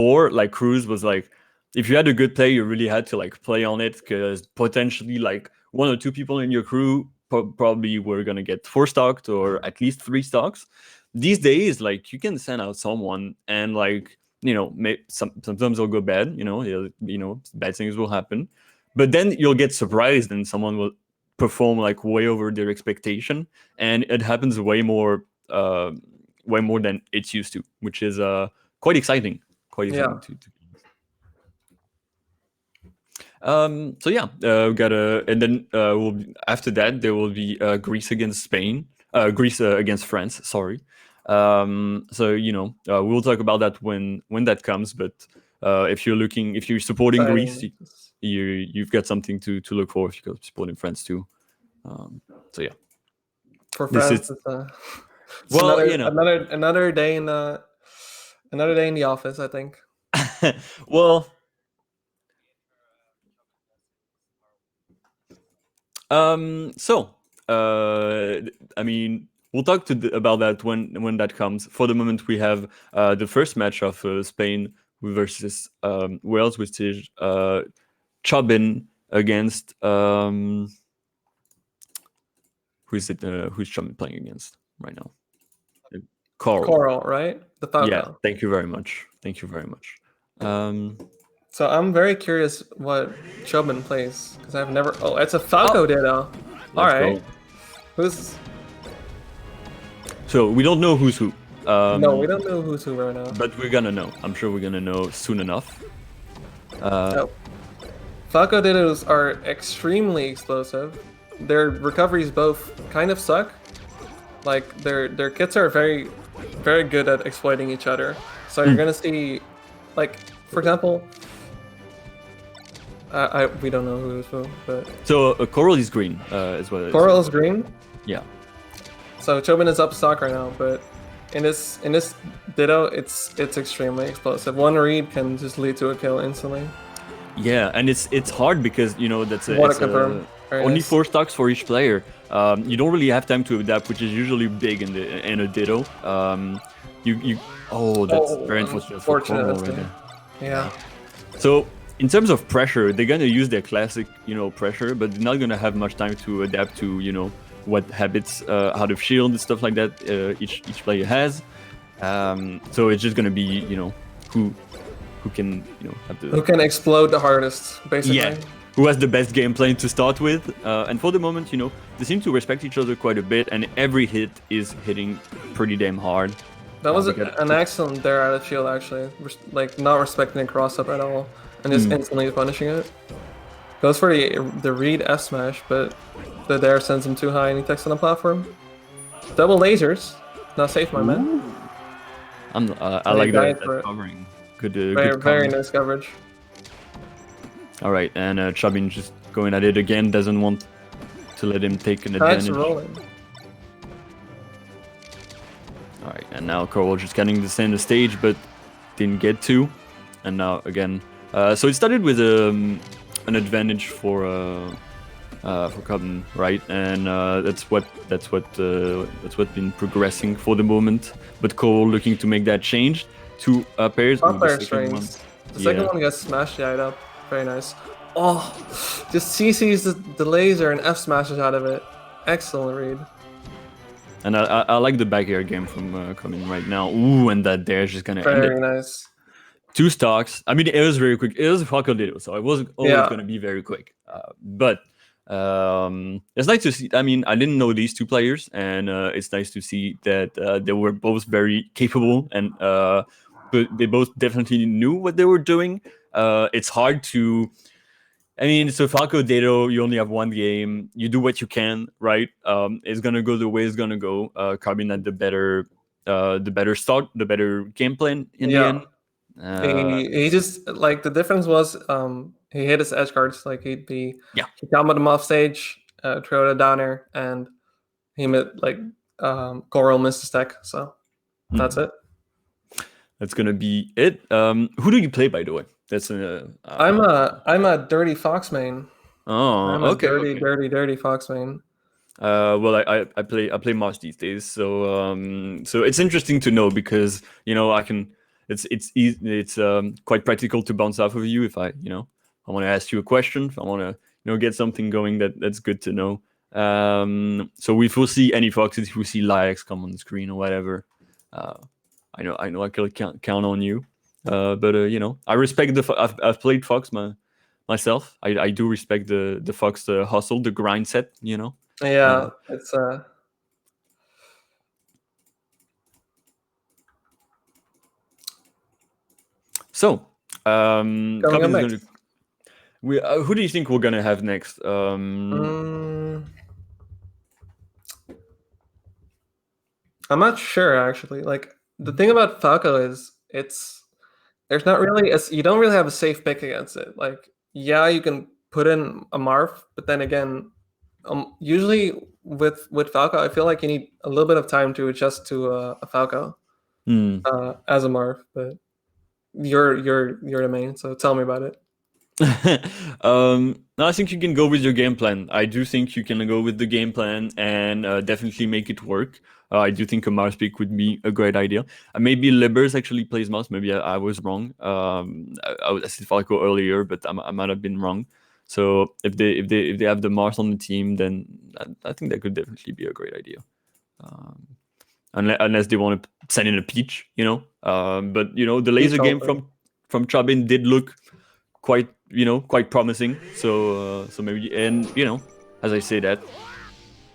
or like Cruz was like, if you had a good play, you really had to like play on it, because potentially like one or two people in your crew probably were gonna get 4 stocked or at least 3 stocks. These days, like you can send out someone and like sometimes it'll go bad. Bad things will happen, but then you'll get surprised and someone will perform like way over their expectation, and it happens way more than it's used to, which is quite exciting. Quite exciting Yeah. to So yeah, we got and then after that there will be Greece against Spain, Greece against France. Sorry. So we'll talk about that when that comes. But if you're supporting Greece, Same. you've got something to look for if you're supporting France too. So yeah, For this France, is it's well, another day in the office, I think. well. So, I mean, we'll talk about that when that comes. For the moment, we have the first match of Spain versus Wales, which is Chobin against who's Chobin playing against right now? Coral. Coral, right? The Falco. Yeah. Thank you very much. Thank you very much. So I'm very curious what Chobin plays, because I've never. Oh, it's a Falco Ditto. All right. Go. Who's? So we don't know who's who. No, we don't know who's who right now. But we're gonna know. I'm sure we're gonna know soon enough. Falco Dittos are extremely explosive. Their recoveries both kind of suck. Like their kits are very, very good at exploiting each other. So you're gonna see, like, for example, we don't know who's who, but so Coral is green as well. Coral is green. Yeah. So Chobin is up stock right now, but in this Ditto, it's extremely explosive. One read can just lead to a kill instantly. Yeah, and it's hard because that's only nice. 4 stocks for each player. You don't really have time to adapt, which is usually big in a Ditto. That's very unfortunate for Coral right there. Yeah. So in terms of pressure, they're gonna use their classic pressure, but they're not gonna have much time to adapt to what habits, how to shield and stuff like that each player has. So it's just gonna be who can who can explode the hardest, basically. Yeah, who has the best game plan to start with. And for the moment, they seem to respect each other quite a bit, and every hit is hitting pretty damn hard. That was an excellent dare out of shield, actually. Like, not respecting the cross up at all, and just instantly punishing it. Goes for the read F smash, but the dare sends him too high and he takes on the platform. Double lasers. Not safe, my man. I like that covering. Good very nice coverage. All right, and Chobin just going at it again. Doesn't want to let him take an advantage. Rolling. All right, and now Coral just getting to center stage, but didn't get to. And now again, so it started with an advantage for Chobin, right? And that's what's been progressing for the moment. But Coral looking to make that change. 2 pairs. The second one gets smashed right up. Very nice. Oh, just CCs the laser and F smashes out of it. Excellent read. And I like the back air game from coming right now. Ooh, and that there is just gonna end it. Very nice. 2 stocks. I mean, it was very quick. It was a Falco Ditto, so it wasn't always gonna be very quick. But it's nice to see. I mean, I didn't know these 2 players, and it's nice to see that they were both very capable, and but they both definitely knew what they were doing. It's hard to. I mean, so Falco Ditto, you only have 1 game. You do what you can, right? It's gonna go the way it's gonna go. Carbon had the better start, the better game plan in the end. He just, like, the difference was he hit his edge guards, like he comboed him off stage, threw a downer, and he Coral missed his tech. So that's it. That's gonna be it. Who do you play, by the way? That's I'm a Dirty Fox main. I'm a dirty Fox main. Well, I play March these days, so it's interesting to know because I can it's quite practical to bounce off of you if I want to ask you a question, if I want to get something going that's good to know. So if we see any foxes, if we see Lyax come on the screen or whatever, I know I can count on you. But I respect I've played Fox myself. I do respect the Fox hustle, the grind set. Yeah, it's So, coming up next. Who do you think we're gonna have next? I'm not sure actually. Like the thing about Falco is there's not really you don't really have a safe pick against it. Like yeah, you can put in a Marth, but then again, usually with Falco, I feel like you need a little bit of time to adjust to a Falco as a Marth. But you're the main, so tell me about it. No, I think you can go with your game plan. I do think you can go with the game plan and definitely make it work. I do think a Mars pick would be a great idea. Maybe Libers actually plays Mars. Maybe I was wrong. I said Falco earlier, but I might have been wrong. So if they have the Mars on the team, then I think that could definitely be a great idea. Unless they want to send in a Peach, But the laser game from Chabin did look quite promising. So maybe, and as I say that,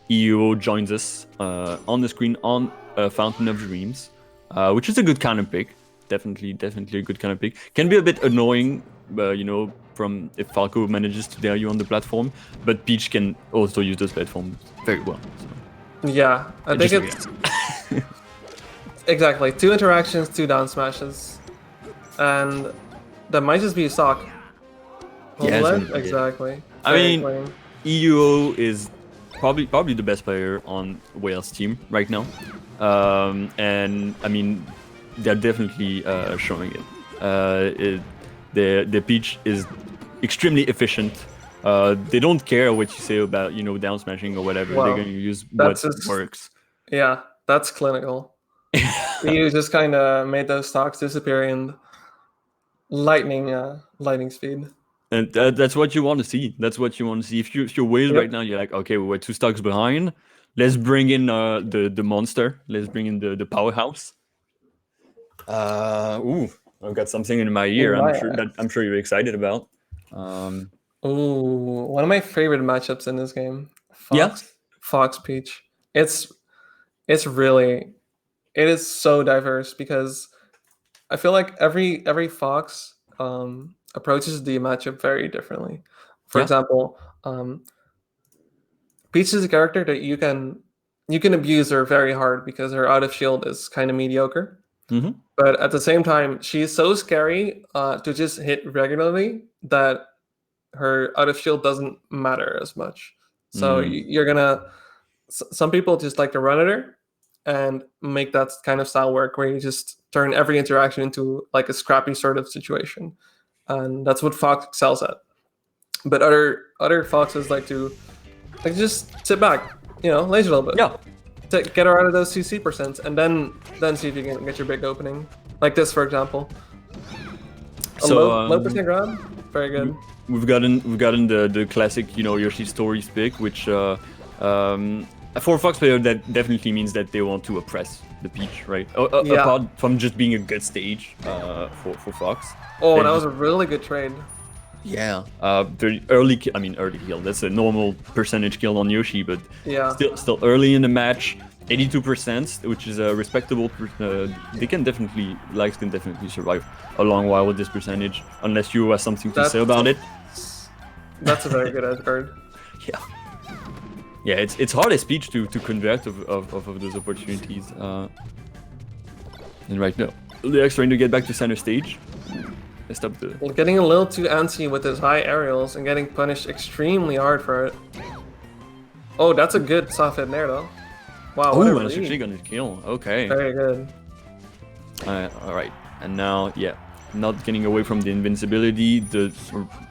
EUO joins us on the screen on Fountain of Dreams, which is a good counter pick. Definitely a good counter pick. Can be a bit annoying, from if Falco manages to dare you on the platform, but Peach can also use this platform very well. So. Yeah, I think it's exactly 2 interactions, 2 down smashes, and that might just be a stock. Yes, exactly. I mean, EUO is probably the best player on Wales team right now, and I mean they're definitely showing it. The Peach is extremely efficient. They don't care what you say about down smashing or whatever. They're going to use what works. Yeah, that's clinical. You just kind of made those stocks disappear in lightning speed. And that's what you want to see. That's what you want to see. If you're Wales right now, you're like, okay, we're 2 stocks behind. Let's bring in the monster. Let's bring in the powerhouse. I've got something in my ear. I'm sure you're excited about. One of my favorite matchups in this game. Fox Peach. It is so diverse because I feel like every Fox approaches the matchup very differently. For example, Peach is a character that you can abuse her very hard because her out of shield is kind of mediocre. Mm-hmm. But at the same time, she's so scary to just hit regularly that her out of shield doesn't matter as much. So you're gonna. Some people just like to run at her and make that kind of style work where you just turn every interaction into like a scrappy sort of situation, and that's what Fox excels at. But other Foxes like to just sit back, lazy a little bit. Yeah. Get her out of those CC percents, and then see if you can get your big opening, like this, for example. Low percent grab, very good. We've gotten the classic, Yoshi Stories pick, which for a Fox player that definitely means that they want to oppress the Peach, right? Apart from just being a good stage for Fox. Oh, that was a really good trade. Yeah, the early kill. That's a normal percentage kill on Yoshi, but still early in the match, 82%, which is a respectable. They can definitely survive a long while with this percentage, unless you have something to say about it. That's a very good edge guard. Yeah, it's hard as Peach to convert of those opportunities. And right now, Lyax trying to get back to center stage. Getting a little too antsy with his high aerials and getting punished extremely hard for it. Oh, that's a good soft hit there though. Wow, oh, that's actually gonna kill. Okay. Very good. Alright. And now, not getting away from the invincibility. The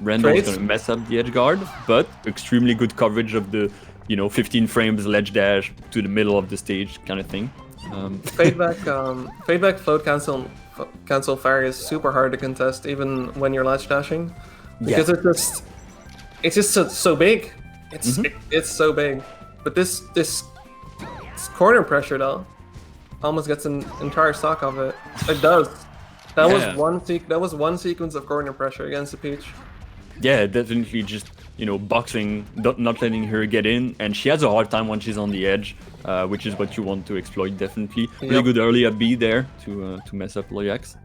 Randall is gonna mess up the edge guard, but extremely good coverage of the 15 frames ledge dash to the middle of the stage kind of thing. Fade back float cancel cancel fire is super hard to contest, even when you're ledge dashing, because it's just so big. It's so big. But this corner pressure though almost gets an entire stock of it. It does. That was one sequence of corner pressure against the Peach. Yeah, definitely just, boxing, not letting her get in, and she has a hard time when she's on the edge, which is what you want to exploit, definitely. Really good early at B there to mess up Leax.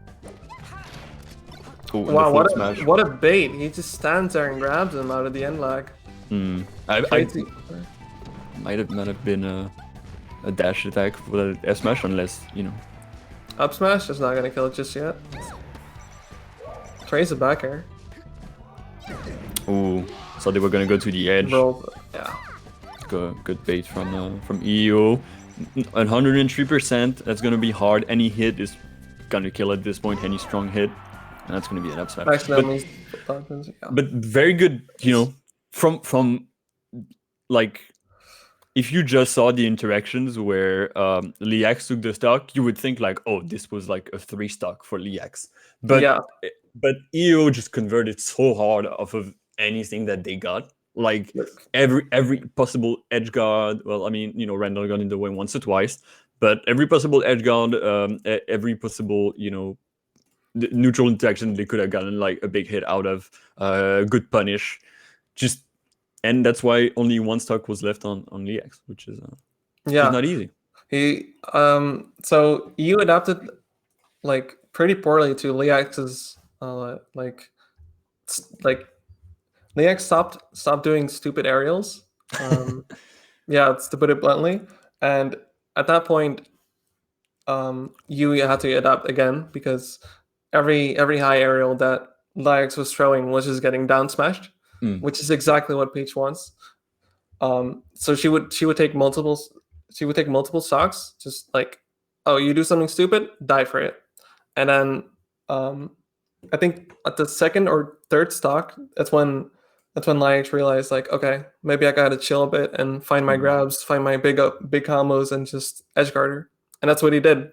Oh, wow, what a bait. He just stands there and grabs him out of the end lag. Might have been a dash attack for the F smash, unless, Up smash is not gonna kill it just yet. Trace it back here. Ooh, so they were gonna go to the edge. Yeah. Good bait from EO. 103%. That's gonna be hard. Any hit is gonna kill at this point. Any strong hit, and that's gonna be an upside. But very good. From like, if you just saw the interactions where Leax took the stock, you would think like, oh, this was like a 3 stock for Leax. But EO just converted so hard off of anything that they got. Like every possible edge guard. Well, I mean, Randall got in the way once or twice, but every possible edge guard, every possible, neutral interaction they could have gotten like a big hit out of, good punish, and that's why only 1 stock was left on Leax, which is not easy. So you adapted like pretty poorly to Leax's Leax stopped doing stupid aerials. To put it bluntly, and at that point, you had to adapt again because every high aerial that Leax was throwing was just getting down smashed, which is exactly what Peach wants. So she would take multiple stocks, just like, oh, you do something stupid, die for it, and then I think at the second or third stock, that's when Leax realized like, okay, maybe I gotta chill a bit and find my grabs, find my big combos, and just edge guard her, and that's what he did.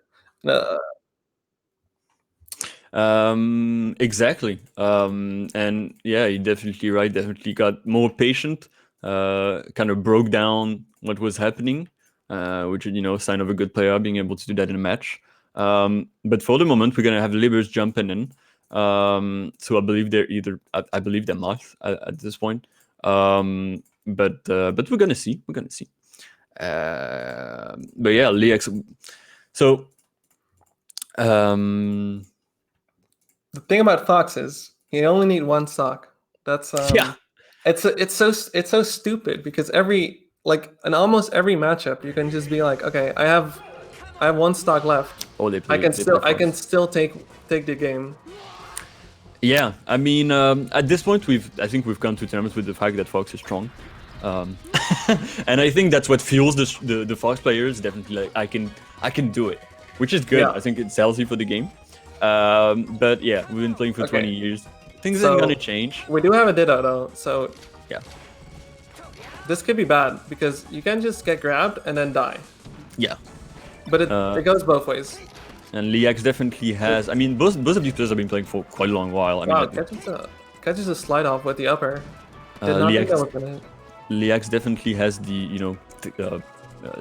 Exactly. And yeah, you're definitely right. Definitely got more patient. Kind of broke down what was happening, which is sign of a good player being able to do that in a match. But for the moment, we're gonna have Libers jumping in. So I believe I believe they're Moth at this point. But we're gonna see. But yeah, Leax. So the thing about Fox is you only need 1 stock. That's It's so stupid because in almost every matchup you can just be like, okay, I have 1 stock left. Oh, I can still take the game. Yeah, I mean, at this point I think we've come to terms with the fact that Fox is strong, and I think that's what fuels the Fox players. Definitely, like I can do it, which is good. Yeah. I think it's healthy for the game. But yeah, we've been playing for 20 years. Things aren't gonna change. We do have a Ditto though, so yeah, this could be bad because you can just get grabbed and then die. Yeah, but it goes both ways. And Leax definitely has. I mean, both of these players have been playing for quite a long while. Catches a slide off with the upper. Leax definitely has the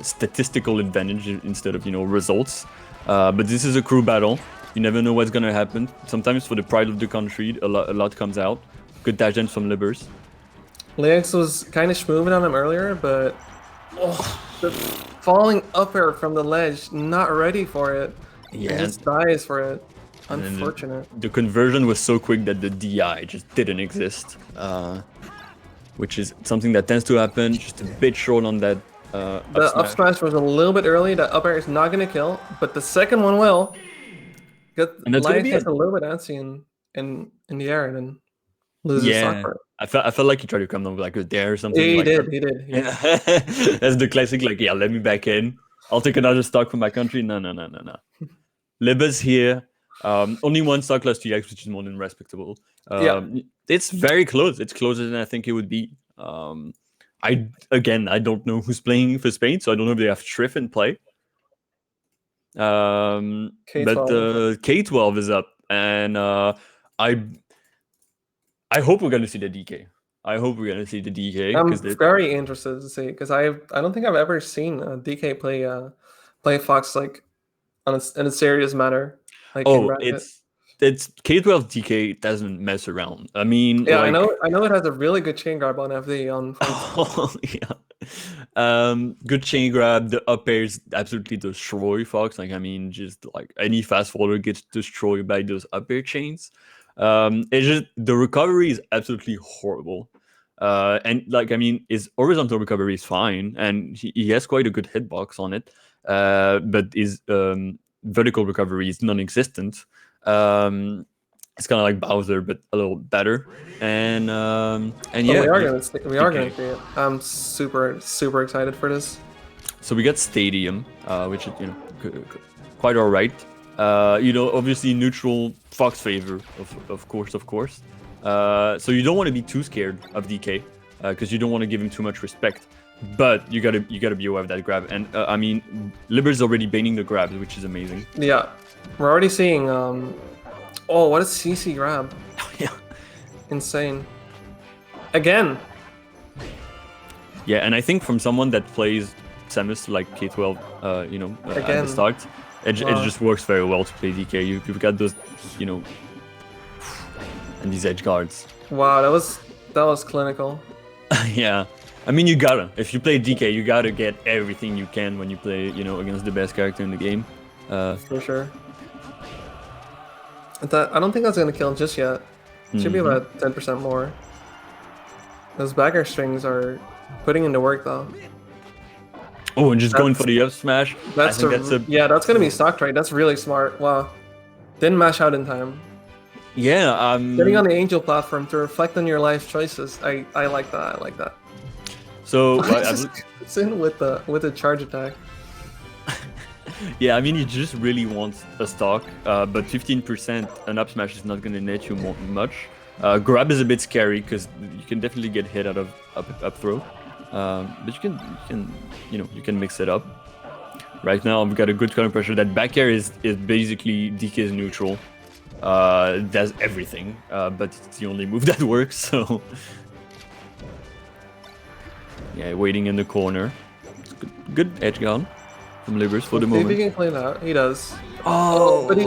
statistical advantage instead of results. But this is a crew battle. You never know what's gonna happen. Sometimes for the pride of the country, a lot comes out. Good dash dance from Libers. Leax was kind of schmooving on him earlier, but the falling upper from the ledge, not ready for it. Yeah, and just dies for it. Unfortunate. The conversion was so quick that the DI just didn't exist, which is something that tends to happen. Just a bit short on that. The up smash was a little bit early. The up air is not gonna kill, but the second one will. Leax gets a little bit antsy in the air and then loses stock for it. I felt like he tried to come down with like a dare or something. He did. Yeah. That's the classic. Like, yeah, let me back in. I'll take another stock for my country. No. Libers here. Only 1 stock lost to Leax, which is more than respectable. It's very close. It's closer than I think it would be. I don't know who's playing for Spain, so I don't know if they have Triff in play. But K12 is up, and I hope we're gonna see the DK. I hope we're gonna see the DK. I'm very interested to see, because I don't think I've ever seen a DK play Fox like in a serious manner. Like it's K12 DK doesn't mess around. I mean, yeah, like, I know it has a really good chain grab on FD on. Oh yeah, good chain grab. The up airs absolutely destroy Fox. Like I mean, just like any fast follower gets destroyed by those up air chains. It's just the recovery is absolutely horrible. And like I mean, his horizontal recovery is fine, and he has quite a good hitbox on it. But his vertical recovery is non-existent. It's kind of like Bowser, but a little better. And yeah, we are gonna see it. I'm super excited for this. So we got Stadium, which is quite all right. Obviously neutral Fox favor, of course. So you don't want to be too scared of DK, because you don't want to give him too much respect. But you gotta be aware of that grab. And I mean, Liber's already baiting the grabs, which is amazing. Yeah, we're already seeing. Oh, what a CC grab! Yeah, insane. Again. Yeah, and I think from someone that plays Samus like K12, at the start, it just works very well to play DK. You've got those, and these edge guards. Wow, that was clinical. Yeah, I mean you gotta. If you play DK, you gotta get everything you can when you play, against the best character in the game. For sure. I don't think that's gonna kill just yet. Should be about 10% more. Those back air strings are putting into work though. Oh, and just going for the up smash. That's gonna be stock trade. That's really smart. Wow, didn't mash out in time. Yeah, getting on the Angel platform to reflect on your life choices. I like that. I like that. So it's in with the charge attack. Yeah, I mean, you just really want a stock, but 15% an up smash is not going to net you much. Grab is a bit scary because you can definitely get hit out of up throw, but you can mix it up. Right now, I've got a good counter pressure. That back air is basically DK's neutral. Does everything, but it's the only move that works. So yeah, waiting in the corner. It's good edge guard from Libers for the moment. If he can play that, he does. Oh, but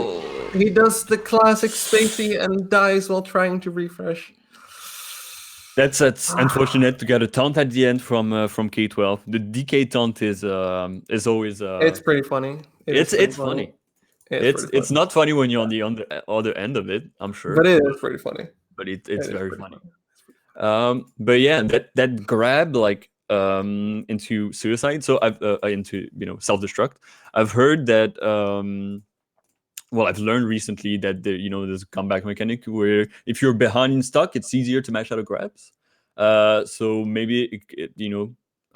he does the classic Spacey and dies while trying to refresh. That's unfortunate to get a taunt at the end from K12. The DK taunt is always. It's pretty funny. It's funny. It's not funny when you're on the other end of it, I'm sure. But it is pretty funny. But it's very funny. But yeah, that grab into suicide. So I've into self-destruct. I've heard that. I've learned recently that there's a comeback mechanic where if you're behind in stock, it's easier to mash out of grabs. So maybe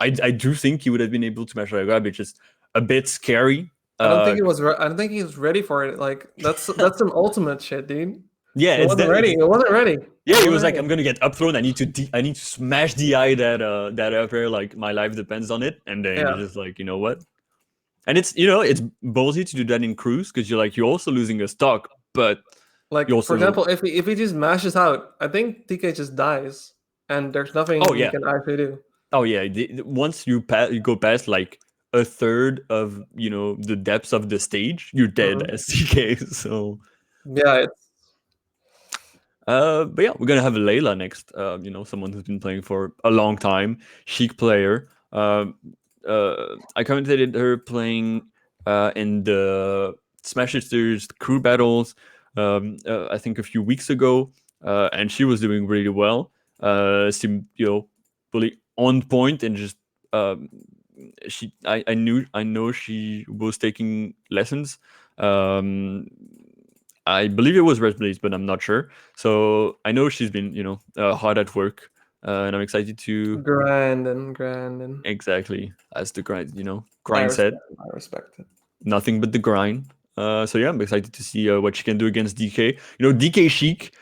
I do think he would have been able to mash out a grab. It's just a bit scary. I don't think he was ready for it. Like that's some ultimate shit, dude. Yeah, it wasn't ready. It wasn't ready. Yeah, he was like, I'm gonna get up thrown. I need to smash DI that up air. Like my life depends on it. And then you're just like, you know what? And it's it's ballsy to do that in cruise because you're also losing a stock, but like for example, if he just mashes out, I think DK just dies, and there's nothing you can actually do. Oh yeah, once you go past like a third of the depths of the stage, you're dead as DK. So yeah, but yeah, we're gonna have Layla next. Someone who's been playing for a long time, Sheik player. I commentated her playing in the Smash Sisters crew battles. I think a few weeks ago, and she was doing really well. Seemed fully on point, and just I know she was taking lessons. I believe it was Red Blaze, but I'm not sure. So I know she's been hard at work. And I'm excited to grind and exactly as the grind said. I respect it. Nothing but the grind. So yeah, I'm excited to see what she can do against DK. DK Sheik.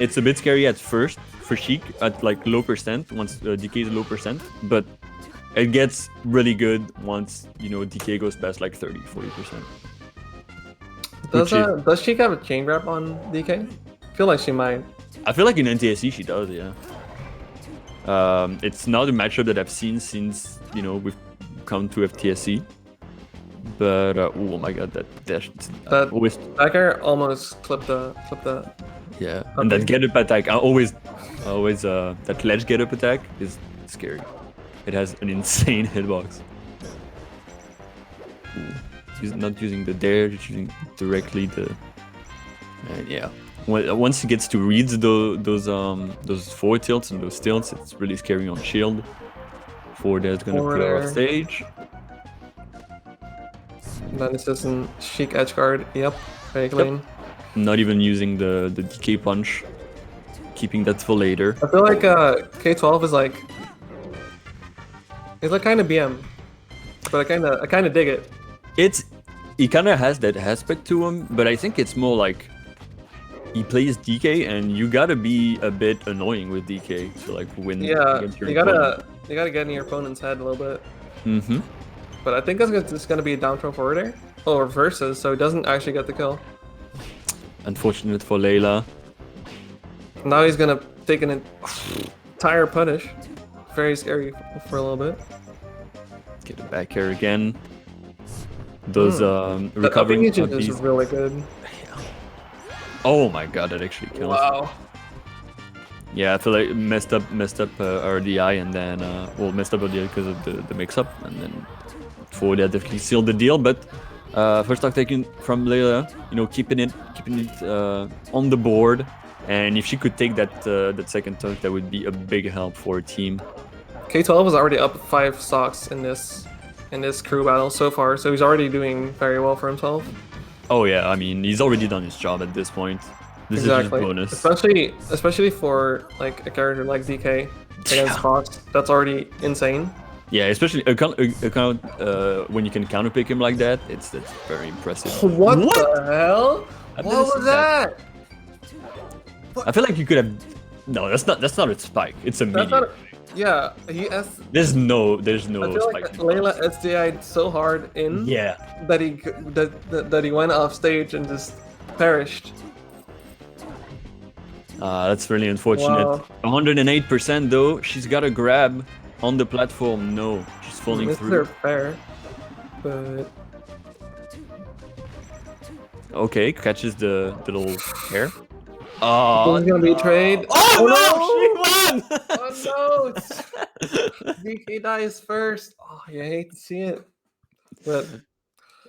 It's a bit scary at first for Sheik at like low percent once DK is low percent, but it gets really good once DK goes past like 30-40%. Does she have a chain grab on DK? I feel like she might. I feel like in NTSC she does, yeah. It's not a matchup that I've seen since we've come to FTSC. But oh my god, that always that guy almost clipped the. Yeah, and that get up attack, I always that ledge get up attack is scary. It has an insane hitbox. He's not using the dare, just using directly the. Yeah, once he gets to read those forward tilts and those tilts, it's really scary on shield. Forward air's gonna put her off stage. Then this isn't Sheik edge guard. Yep, very clean. Yep. Not even using the DK punch, keeping that for later. I feel like K12 is like, it's like kind of BM, but I kind of dig it. He kind of has that aspect to him, but I think it's more like he plays DK, and you gotta be a bit annoying with DK to like win. Yeah, you gotta get in your opponent's head a little bit. Mm-hmm. But I think it's gonna be a down throw forward air or reverses, so he doesn't actually get the kill. Unfortunate for Layla. Now he's gonna take an entire punish. Very scary for a little bit. Get it back here again. Those recovering is really good. Oh my god, that actually kills. Wow. Yeah, I feel like messed up RDI, and then messed up RDI because of the mix-up, and then forward air definitely sealed the deal. But first stock taken from Layla, keeping it on the board, and if she could take that second stock, that would be a big help for her team. K12 is already up 5 stocks in this crew battle so far, so he's already doing very well for himself. Oh yeah, I mean he's already done his job at this point. This is just bonus. Especially for like a character like DK against Fox, that's already insane. Yeah, especially when you can counterpick him like that, that's very impressive. What the hell? What was that? I feel like you could have. No, that's not a spike. It's a medium. Yeah, There's no I feel spike. Like Layla SDI'd so hard in. Yeah. That he went off stage and just perished. That's really unfortunate. Wow. 108% though. She's got a grab on the platform. No, she's falling through. Fair, but okay, catches the little hair. Oh, it's gonna be a trade. Oh no, she won! Oh no! DK dies first. Oh, you hate to see it, but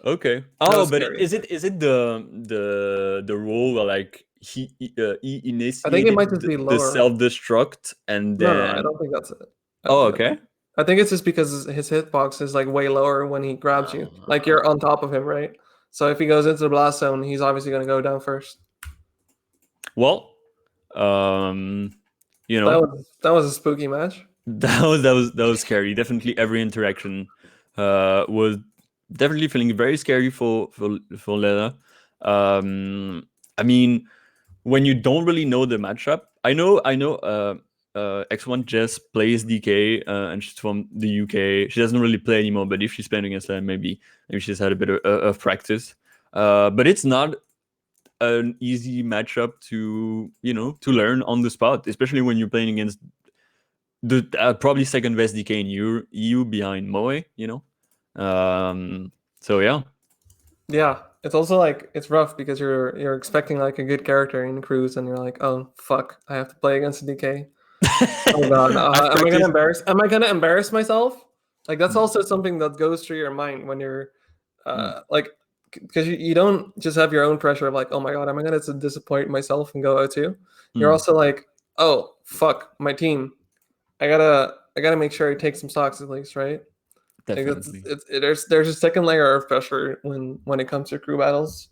okay. Oh, but is it the rule where like he initiated I think it might just be lower. The self-destruct and then? No, I don't think that's it. Okay. I think it's just because his hitbox is like way lower when he grabs you. Like you're on top of him, right? So if he goes into the blast zone, he's obviously gonna go down first. Well, that was a spooky match. That was scary. Definitely every interaction was definitely feeling very scary for Layla. I mean, when you don't really know the matchup, I know X1 Jess plays DK and she's from the UK. She doesn't really play anymore, but if she's playing against her, maybe she's had a bit of practice. But it's not an easy matchup to learn on the spot, especially when you're playing against the probably second best DK in EU behind Moe. So yeah, it's also like it's rough because you're expecting like a good character in Cruise, and you're like, oh fuck, I have to play against a DK. Oh god, am I gonna embarrass myself? Like that's also something that goes through your mind when you're like, because you don't just have your own pressure of like, oh my god, am I gonna disappoint myself and go 0-2? You're also like, oh fuck, my team, I gotta make sure I take some stocks at least, right? Definitely. Like there's a second layer of pressure when it comes to crew battles.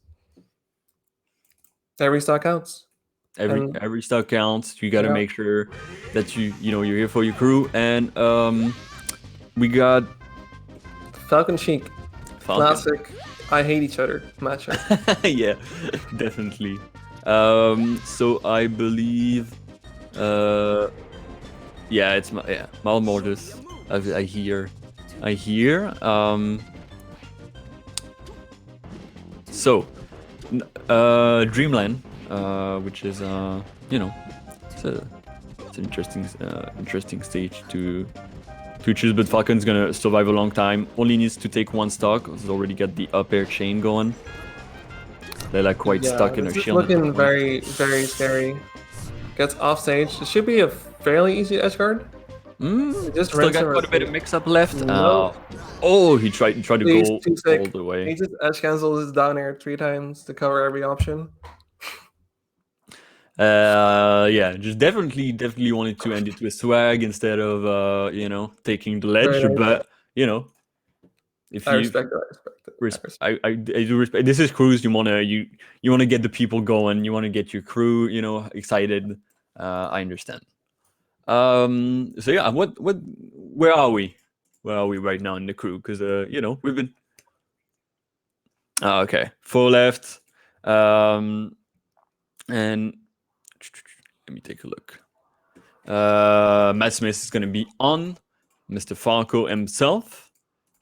Every stock counts. Every stock counts. You got to make sure that you're here for your crew. And we got Falcon Sheik. Classic. I hate each other matchup. Yeah, definitely. So I believe, it's Malmortis. I hear. So Dreamland, which is you know, it's an interesting stage to choose. But Falcon's gonna survive a long time. Only needs to take one stock. He's already got the up air chain going. They're like quite stuck in a shield. Looking very, very scary. Gets off stage. It should be a fairly easy edge guard. Just still got quite a bit of mix-up left. No. Oh, he tried to go all the way. He just edge cancels his down air 3 times to cover every option. Yeah, just definitely wanted to end it with swag instead of you know, taking the ledge. Right. But you know, if I respect it. I do respect. This is Cruise. You wanna get the people going. You wanna get your crew, you know, excited. I understand. So yeah, where are we? Where are we right now in the crew? Because you know, we've been okay, 4 left. And let me take a look. Matt Smith is going to be on. Mr. Falco himself.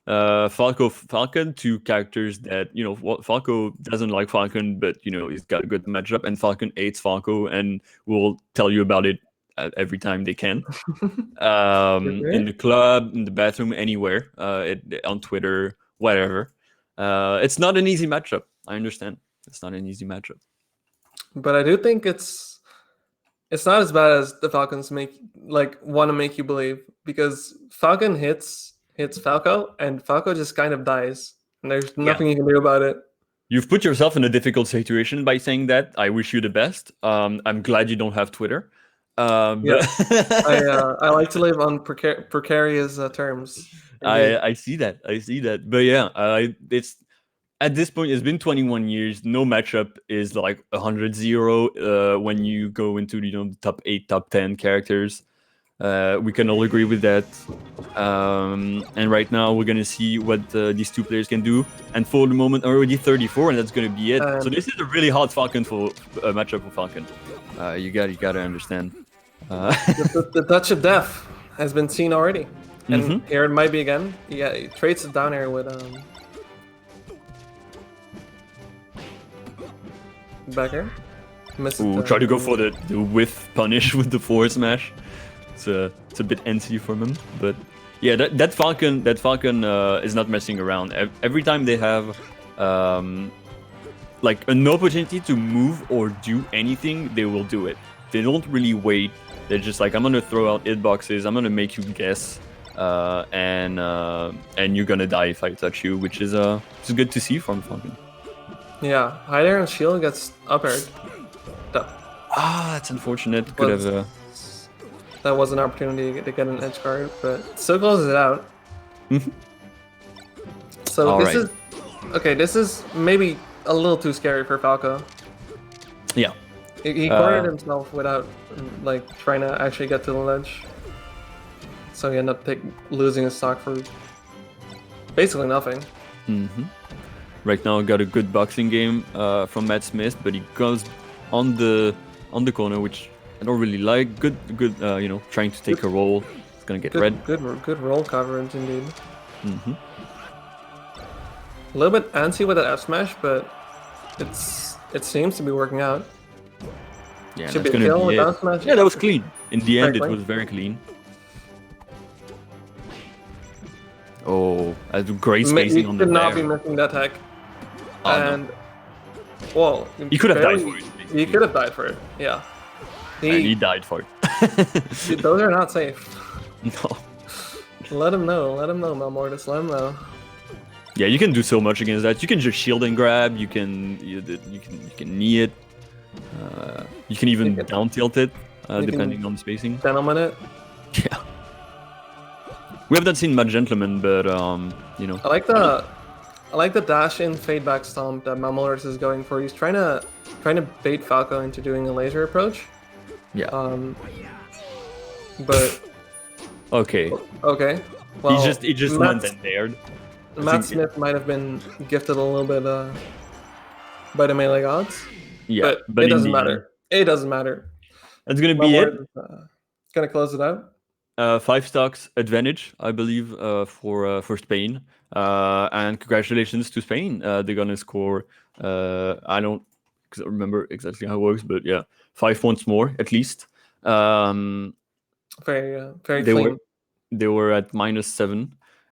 Falcon, 2 characters that, you know, Falco doesn't like Falcon, but, you know, he's got a good matchup, and Falcon hates Falco and will tell you about it every time they can. In the club, in the bathroom, anywhere, on Twitter, whatever. It's not an easy matchup. I understand. It's not an easy matchup. But I do think it's not as bad as the Falcons want to make you believe, because Falcon hits Falco and Falco just kind of dies, and there's nothing you can do about it. You've put yourself in a difficult situation by saying that. I wish you the best. I'm glad you don't have Twitter. Yeah, I like to live on precarious terms. I see that. But yeah, it's at this point, it's been 21 years. No matchup is like 100-0 when you go into, you know, the top 8, top 10 characters. We can all agree with that. And right now, we're gonna see what these 2 players can do. And for the moment, already 34, and that's gonna be it. So this is a really hard Falcon matchup for Falcon. You gotta understand. The touch of death has been seen already, and here it might be again. Yeah, he trades it down air with back air. Try to go for the whiff punish with the forward smash. It's a bit antsy from him, but yeah, that Falcon is not messing around. Every time they have like an opportunity to move or do anything, they will do it. They don't really wait. They're just like, I'm gonna throw out hitboxes. I'm gonna make you guess, and you're gonna die if I touch you, which is good to see from Falcon. Yeah, high air and shield gets up aired. That's unfortunate. Could have. That was an opportunity to get an edge guard, but still closes it out. So this is maybe a little too scary for Falco. Yeah. He cornered himself without like trying to actually get to the ledge. So he ended up losing his stock for basically nothing. Right now, got a good boxing game from Matt Smith, but he goes on the corner, which I don't really like. Good, you know, trying to take a roll. It's gonna get red. Good roll coverage indeed. A little bit antsy with that F smash, but it seems to be working out. Yeah, should be a kill with down smash. Yeah, that was clean. In the end, it was very clean. Oh, great spacing on the could not be missing that hack. And well, he could have died for it. He could have died for it. Yeah. He died for it. Those are not safe. No. Let him know, Malmortis. Let him know. Yeah, you can do so much against that. You can just shield and grab. You can knee it. You can even down tilt it, depending on the spacing. Gentleman it. Yeah. We have not seen much gentleman, but you know. I like the dash in fade back stomp that Malmortis is going for. He's trying to bait Falco into doing a laser approach. Yeah. But okay. Well, he just went and dared. Matt Smith might have been gifted a little bit by the melee gods. Yeah, but it doesn't matter. It doesn't matter. That's gonna be it. Gonna close it out. 5 stocks advantage, I believe, for Spain. And congratulations to Spain. They're gonna score. I don't remember exactly how it works, but yeah, 5 points more at least. Very They clean. were at -7.